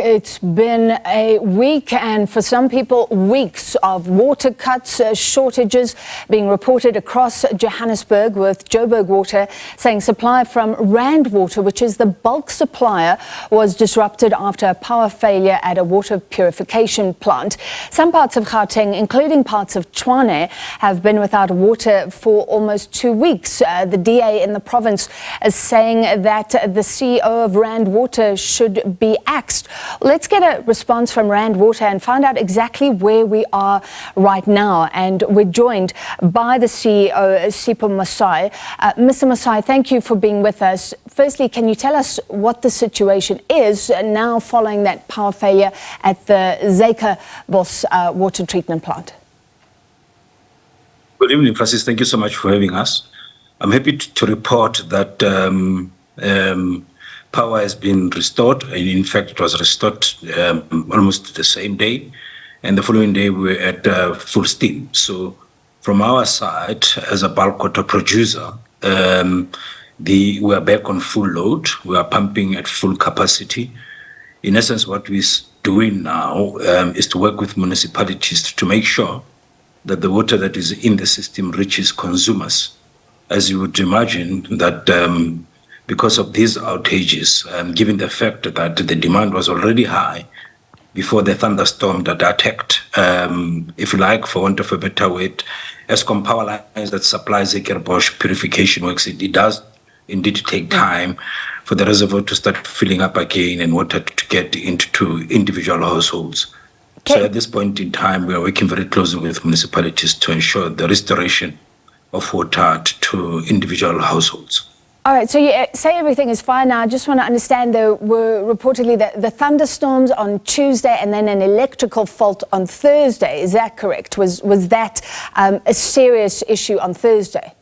It's been a week and for some people weeks of water cuts, shortages being reported across Johannesburg, with Joburg Water saying supply from Rand Water, which is the bulk supplier, was disrupted after a power failure at a water purification plant. Some parts of Gauteng, including parts of Tshwane, have been without water for almost 2 weeks. The DA in the province is saying that the CEO of Rand Water should be axed. Let's get a response from Rand Water and find out exactly where we are right now. And we're joined by the CEO, Sipho Mosai. Mr. Mosai, thank you for being with us. Firstly, can you tell us what the situation is now following that power failure at the Zuikerbosch water treatment plant? Good evening, Francis. Thank you so much for having us. I'm happy to report that power has been restored. In fact, it was restored almost the same day, and the following day we were at full steam. So from our side, as a bulk water producer, we are back on full load. We are pumping at full capacity. In essence, what we're doing now is to work with municipalities to make sure that the water that is in the system reaches consumers. As you would imagine, that because of these outages, given the fact that the demand was already high before the thunderstorm that attacked, if you like, for want of a better word, Eskom power lines that supply Zuikerbosch purification works, it does indeed take time for the reservoir to start filling up again and water to get into individual households. So at this point in time, we are working very closely with municipalities to ensure the restoration of water to individual households. All right, so you say everything is fine now. I just want to understand, there were reportedly the thunderstorms on Tuesday and then an electrical fault on Thursday. Is that correct? Was that a serious issue on Thursday?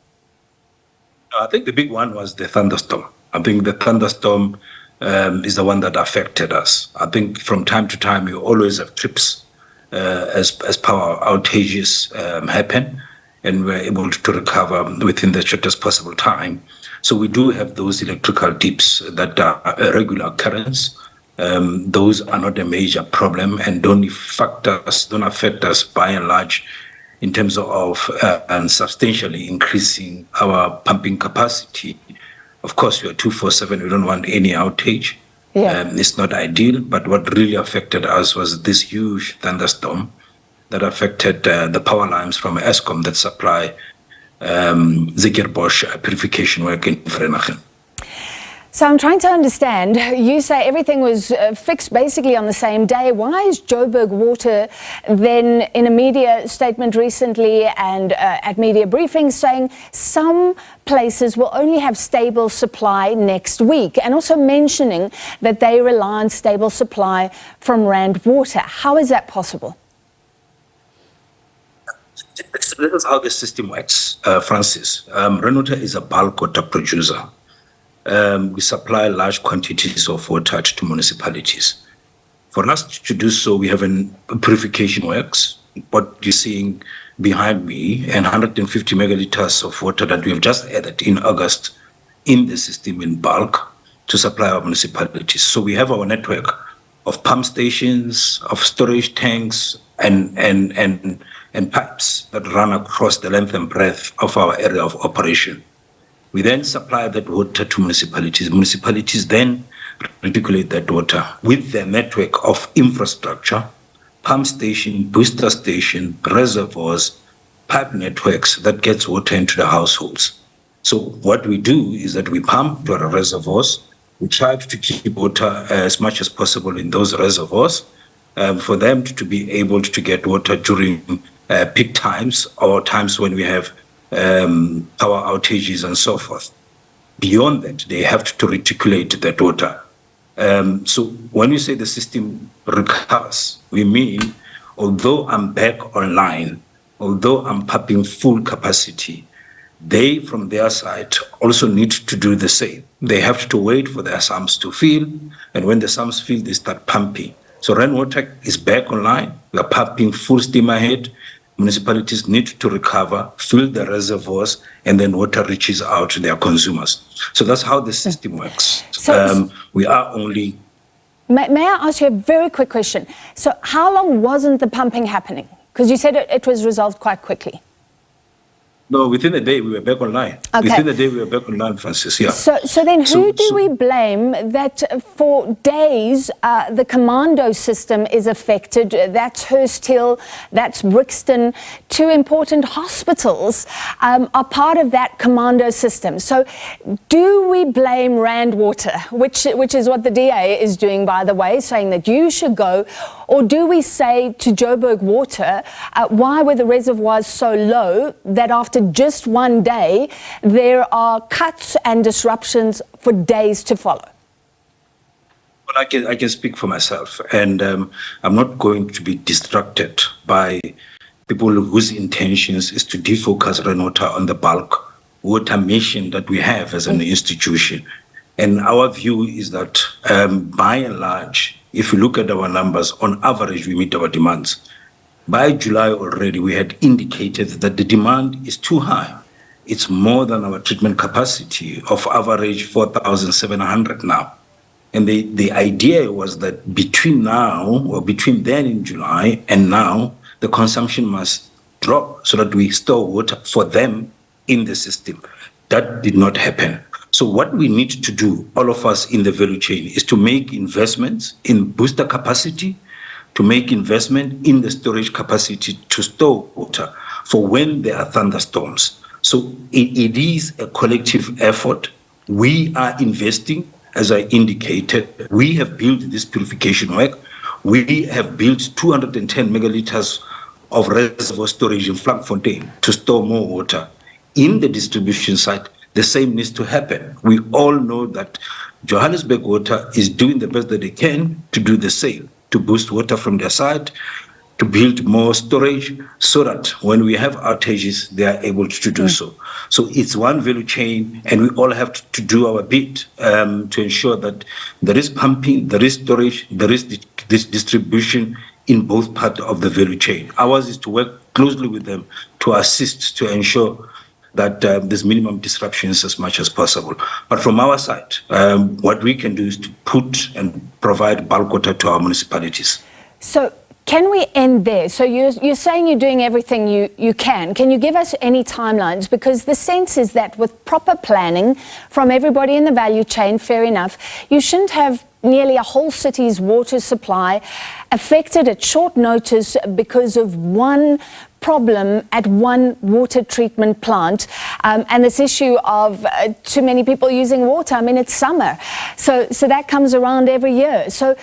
I think the big one was the thunderstorm. I think the thunderstorm is the one that affected us. I think from time to time, you always have trips as power outages happen, and we're able to recover within the shortest possible time. So we do have those electrical dips that are a regular occurrence. Those are not a major problem and don't affect us by and large in terms of substantially increasing our pumping capacity. Of course, we are 24/7. We don't want any outage. It's not ideal, but what really affected us was this huge thunderstorm that affected the power lines from Eskom that supply Zuikerbosch purification work in Vereeniging. So I'm trying to understand, you say everything was fixed basically on the same day. Why is Joburg Water then in a media statement recently and at media briefings saying some places will only have stable supply next week, and also mentioning that they rely on stable supply from Rand Water? How is that possible? This is how the system works, Francis. Rand Water is a bulk water producer. We supply large quantities of water to municipalities. For us to do so, we have a purification works, what you're seeing behind me, and 150 megaliters of water that we have just added in August in the system in bulk to supply our municipalities. So we have our network of pump stations, of storage tanks, and pipes that run across the length and breadth of our area of operation. We then supply that water to municipalities. Municipalities then reticulate that water with their network of infrastructure, pump station, booster station, reservoirs, pipe networks that gets water into the households. So what we do is that we pump to our reservoirs. We try to keep water as much as possible in those reservoirs for them to be able to get water during peak times or times when we have power outages and so forth. Beyond that, they have to reticulate that water. So when we say the system recovers, we mean although I'm back online, although I'm pumping full capacity, they from their side also need to do the same. They have to wait for their sumps to fill, and when the sumps fill, they start pumping. So Rand Water is back online. We are pumping full steam ahead. Municipalities need to recover, fill the reservoirs, and then water reaches out to their consumers. So that's how the system works. We are only May I ask you a very quick question? So how long wasn't the pumping happening? Because you said it was resolved quite quickly. No, within a day we were back online. Okay. Within a day we were back online, Francis, yeah. So then who do we blame that for days the commando system is affected? That's Hurst Hill, that's Brixton. Two important hospitals are part of that commando system. So do we blame Rand Water, which is what the DA is doing, by the way, saying that you should go, or do we say to Joburg Water, why were the reservoirs so low that after just one day, there are cuts and disruptions for days to follow? Well, I can speak for myself, and I'm not going to be distracted by people whose intentions is to defocus Rand Water on the bulk water mission that we have as an institution. And our view is that by and large, if you look at our numbers, on average, we meet our demands. By July already, we had indicated that the demand is too high. It's more than our treatment capacity of average 4,700 now. And the idea was that between now, or between then in July and now, the consumption must drop so that we store water for them in the system. That did not happen. So what we need to do, all of us in the value chain, is to make investments in booster capacity, to make investment in the storage capacity to store water for when there are thunderstorms. So it is a collective effort. We are investing, as I indicated. We have built this purification work. We have built 210 megaliters of reservoir storage in Vlakfontein to store more water. In the distribution side, the same needs to happen. We all know that Johannesburg Water is doing the best that they can to do the same, to boost water from their side, to build more storage, so that when we have outages, they are able to do so. So it's one value chain, and we all have to do our bit to ensure that there is pumping, there is storage, there is this distribution in both parts of the value chain. Ours is to work closely with them to assist, to ensure that there's minimum disruptions as much as possible. But from our side, what we can do is to put and provide bulk water to our municipalities. So can we end there? So you're saying you're doing everything you can. Can you give us any timelines? Because the sense is that with proper planning from everybody in the value chain, fair enough, you shouldn't have nearly a whole city's water supply affected at short notice because of one problem at one water treatment plant, and this issue of too many people using water. I mean, it's summer, so that comes around every year. So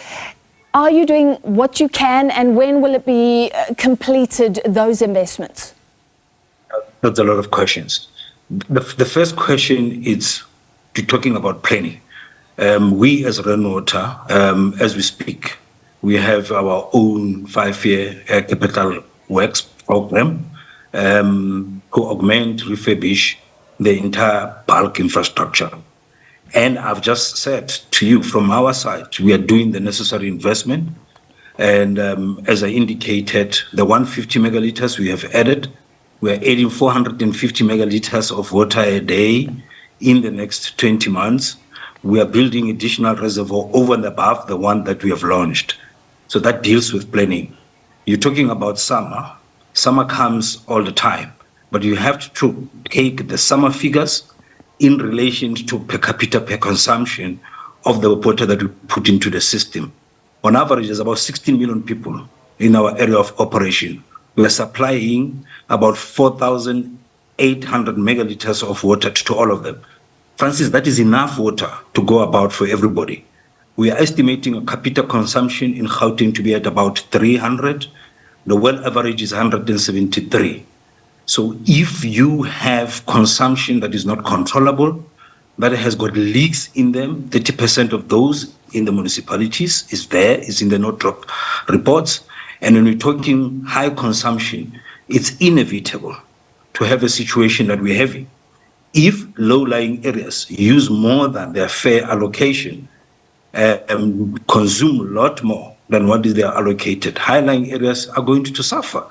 are you doing what you can, and when will it be completed, those investments? That's a lot of questions. The first question is talking about planning. We as Rand Water, as we speak, we have our own 5-year capital works program who augment, refurbish the entire bulk infrastructure. And I've just said to you, from our side, we are doing the necessary investment. And as I indicated, the 150 megaliters we have added, we're adding 450 megaliters of water a day in the next 20 months. We are building additional reservoir over and above the one that we have launched. So that deals with planning. You're talking about summer. Summer comes all the time, but you have to take the summer figures in relation to per capita per consumption of the water that we put into the system. On average, there's about 16 million people in our area of operation. We are supplying about 4,800 megaliters of water to all of them. Francis, that is enough water to go about for everybody. We are estimating a capita consumption in Gauteng to be at about 300. The world average is 173. So if you have consumption that is not controllable, that has got leaks in them, 30% of those in the municipalities is in the no-drop reports. And when we're talking high consumption, it's inevitable to have a situation that we're having. If low-lying areas use more than their fair allocation, consume a lot more than what is there allocated, high-lying areas are going to suffer.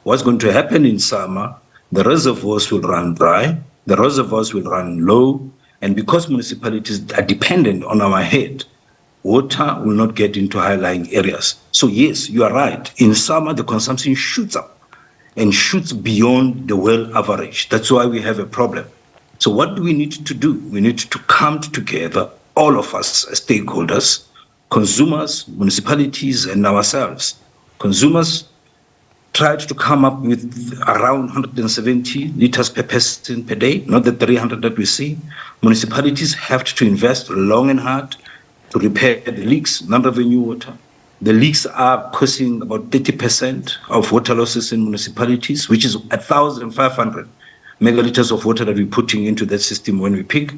What's going to happen in summer, the reservoirs will run dry, the reservoirs will run low, and because municipalities are dependent on our head, water will not get into high-lying areas. So yes, you are right. In summer, the consumption shoots up and shoots beyond the well average. That's why we have a problem. So what do we need to do? We need to come together, all of us as stakeholders, consumers, municipalities, and ourselves. Consumers tried to come up with around 170 liters per person per day, not the 300 that we see. Municipalities have to invest long and hard to repair the leaks, non-revenue water. The leaks are causing about 30% of water losses in municipalities, which is 1,500 megaliters of water that we're putting into that system when we peak.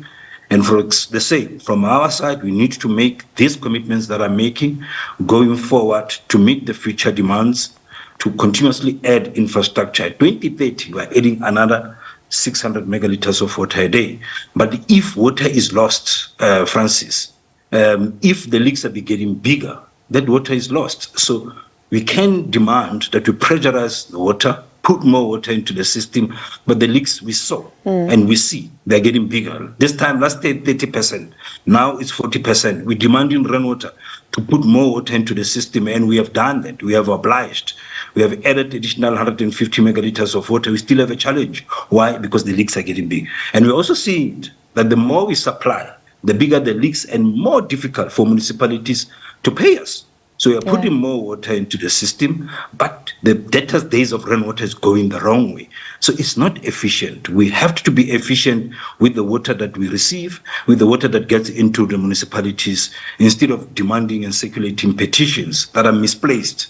And for the same, from our side, we need to make these commitments that I'm making going forward to meet the future demands, to continuously add infrastructure. At 2030, we're adding another 600 megaliters of water a day. But if water is lost, Francis, if the leaks are getting bigger, that water is lost. So we can demand that we pressurize the water, put more water into the system, but the leaks we saw and we see they're getting bigger. This time, last year, 30%. Now it's 40%. We're demanding rainwater to put more water into the system, and we have done that. We have obliged. We have added additional 150 megaliters of water. We still have a challenge. Why? Because the leaks are getting big. And we're also seeing that the more we supply, the bigger the leaks and more difficult for municipalities to pay us. So we are putting more water into the system, but the debtors' days of rainwater is going the wrong way. So it's not efficient. We have to be efficient with the water that we receive, with the water that gets into the municipalities, instead of demanding and circulating petitions that are misplaced,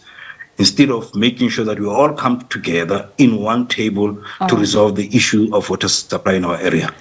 instead of making sure that we all come together in one table to resolve the issue of water supply in our area.